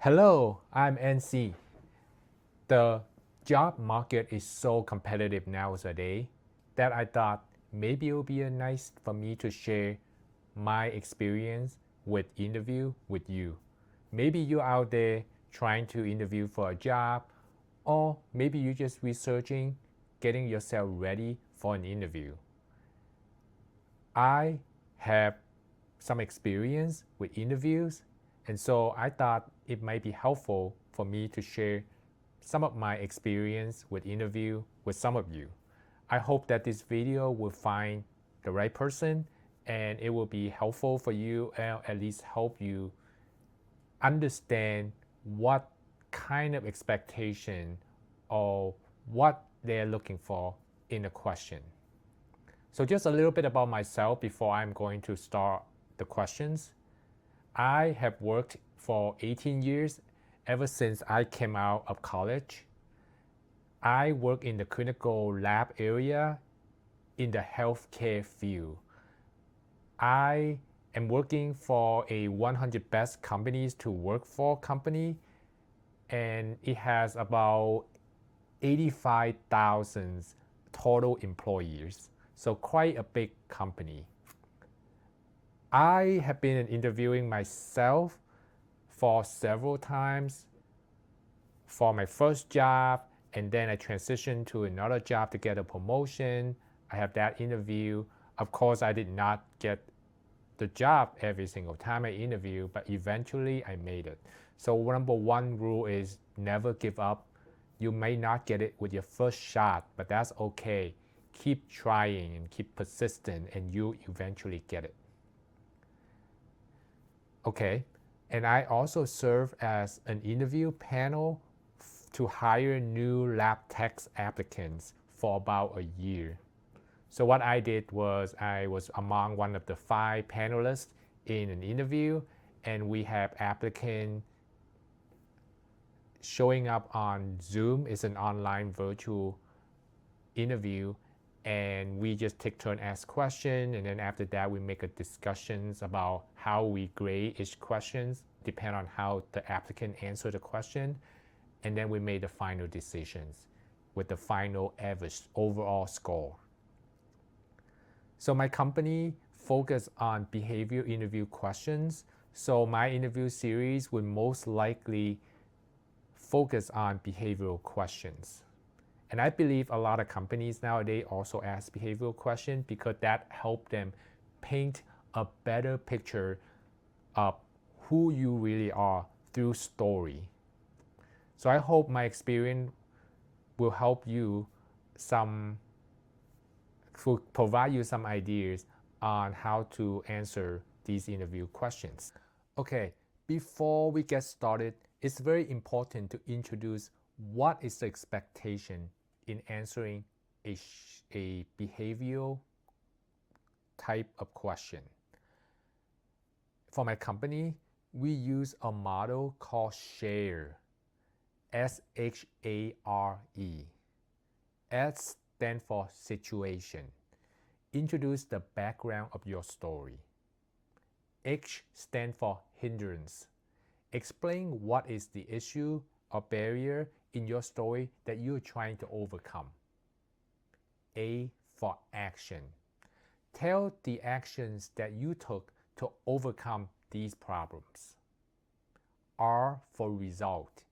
Hello, I'm NC. The job market is so competitive nowadays that I thought maybe it would be nice for me to share my experience with interview with you. Maybe you're out there trying to interview for a job, or maybe you're just researching, getting yourself ready for an interview. I have some experience with interviews, and so I thought it might be helpful for me to share some of my experience with interview with some of you. I hope that this video will find the right person and it will be helpful for you and at least help you understand what kind of expectation or what they're looking for in a question. So just a little bit about myself before I'm going to start the questions. I have worked for 18 years ever since I came out of college. I work in the clinical lab area in the healthcare field. I am working for a 100 best companies to work for company, and it has about 85,000 total employees. So quite a big company. I have been interviewing myself for several times for my first job, and then I transitioned to another job to get a promotion. I have that interview. Of course, I did not get the job every single time I interview, but eventually I made it. So number one rule is never give up. You may not get it with your first shot, but that's okay. Keep trying and keep persistent, and you eventually get it. Okay, and I also serve as an interview panel to hire new lab tech applicants for about a year. So what I did was I was among one of the 5 panelists in an interview, and we have applicants showing up on Zoom. It's an online virtual interview, and we just take turn ask questions, and then after that we make a discussions about how we grade each questions depend on how the applicant answered the question, and then we made the final decisions with the final average overall score. So my company focus on behavior interview questions, so my interview series would most likely focus on behavioral questions. And I believe a lot of companies nowadays also ask behavioral questions because that helps them paint a better picture of who you really are through story. So I hope my experience will help you provide you some ideas on how to answer these interview questions. Okay, before we get started, it's very important to introduce what is the expectation in answering a behavioral type of question. For my company, we use a model called SHARE, S-H-A-R-E. S stands for situation. Introduce the background of your story. H stands for hindrance. Explain what is the issue or barrier in your story that you're trying to overcome. A for action. Tell the actions that you took to overcome these problems. R for result.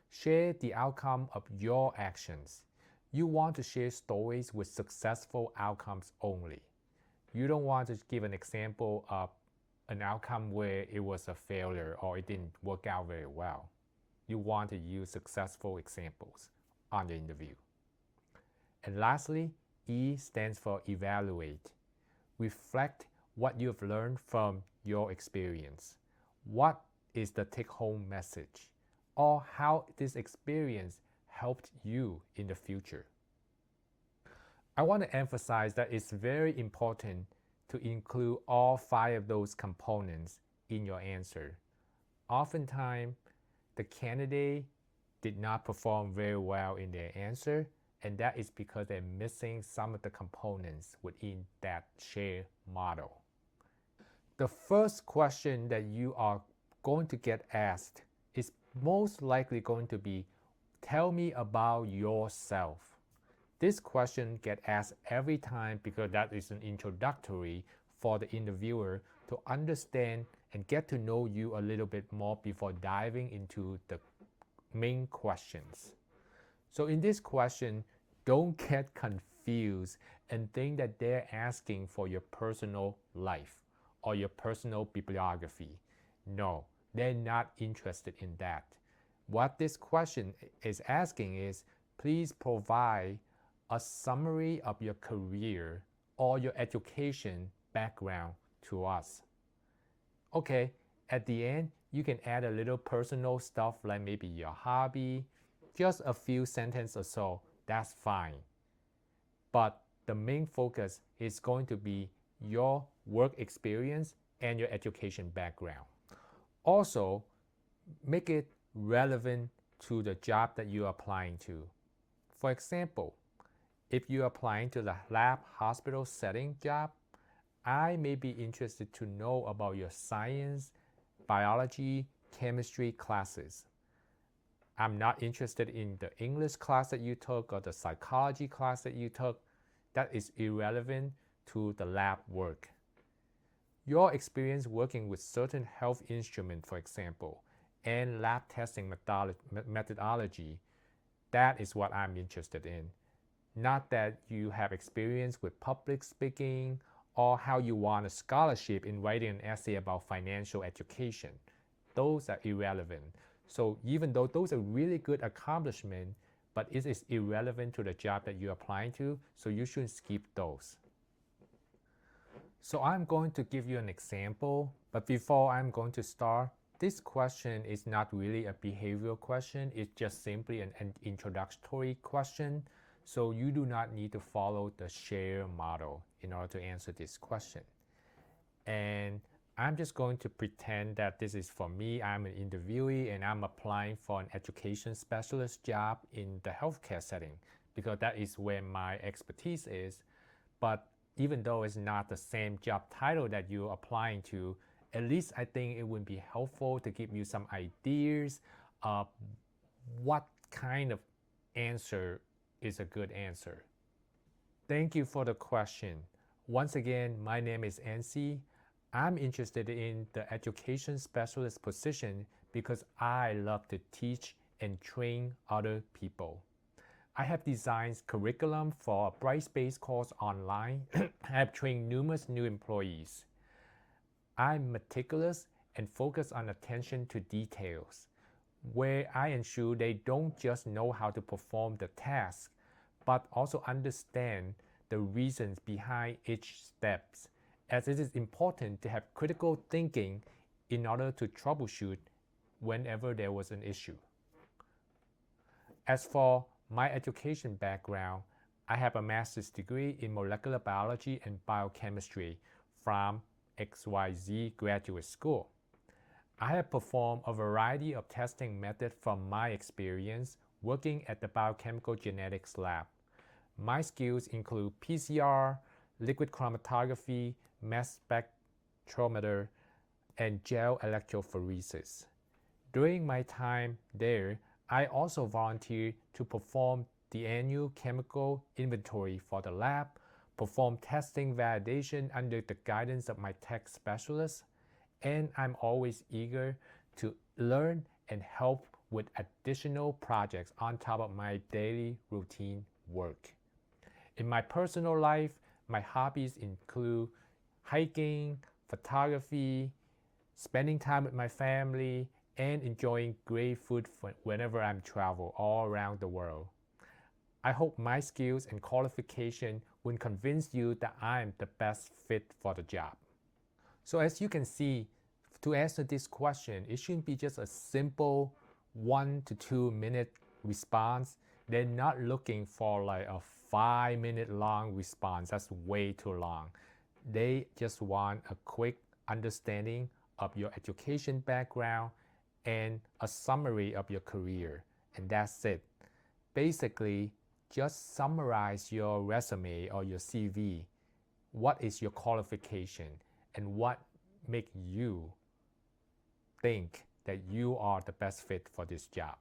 Share the outcome of your actions. You want to share stories with successful outcomes only. You don't want to give an example of an outcome where it was a failure or it didn't work out very well. You want to use successful examples on the interview. And lastly, E stands for evaluate. Reflect what you've learned from your experience. What is the take-home message? Or how this experience helped you in the future. I want to emphasize that it's very important to include all 5 of those components in your answer. Oftentimes, the candidate did not perform very well in their answer, and that is because they're missing some of the components within that SHARE model. The first question that you are going to get asked is most likely going to be, tell me about yourself. This question gets asked every time because that is an introductory for the interviewer to understand and get to know you a little bit more before diving into the main questions. So in this question, don't get confused and think that they're asking for your personal life or your personal bibliography. No, they're not interested in that. What this question is asking is, please provide a summary of your career or your education background to us. Okay, at the end, you can add a little personal stuff like maybe your hobby, just a few sentences or so, that's fine. But the main focus is going to be your work experience and your education background. Also, make it relevant to the job that you're applying to. For example, if you're applying to the lab hospital setting job, I may be interested to know about your science, biology, chemistry classes. I'm not interested in the English class that you took or the psychology class that you took. That is irrelevant to the lab work. Your experience working with certain health instruments, for example, and lab testing methodology, that is what I'm interested in. Not that you have experience with public speaking or how you won a scholarship in writing an essay about financial education. Those are irrelevant. So even though those are really good accomplishments, but it is irrelevant to the job that you're applying to, so you should skip those. So I'm going to give you an example, but before I'm going to start, this question is not really a behavioral question, it's just simply an introductory question. So you do not need to follow the share model in order to answer this question. And I'm just going to pretend that this is for me. I'm an interviewee and I'm applying for an education specialist job in the healthcare setting because that is where my expertise is. But even though it's not the same job title that you're applying to, at least I think it would be helpful to give you some ideas of what kind of answer is a good answer. Thank you for the question. Once again, my name is NC. I'm interested in the education specialist position because I love to teach and train other people. I have designed curriculum for a Brightspace course online. I have trained numerous new employees. I'm meticulous and focus on attention to details, where I ensure they don't just know how to perform the task, but also understand the reasons behind each step, as it is important to have critical thinking in order to troubleshoot whenever there was an issue. As for my education background, I have a master's degree in molecular biology and biochemistry from XYZ Graduate School. I have performed a variety of testing methods from my experience working at the biochemical genetics lab. My skills include PCR, liquid chromatography, mass spectrometer, and gel electrophoresis. During my time there, I also volunteered to perform the annual chemical inventory for the lab, perform testing validation under the guidance of my tech specialist, and I'm always eager to learn and help with additional projects on top of my daily routine work. In my personal life, my hobbies include hiking, photography, spending time with my family, and enjoying great food whenever I'm travel all around the world. I hope my skills and qualification will convince you that I'm the best fit for the job. So as you can see, to answer this question, it shouldn't be just a simple 1 to 2 minute response. They're not looking for like a 5-minute long response. That's way too long. They just want a quick understanding of your education background and a summary of your career, and that's it. Basically, just summarize your resume or your CV. What is your qualification and what make you think that you are the best fit for this job.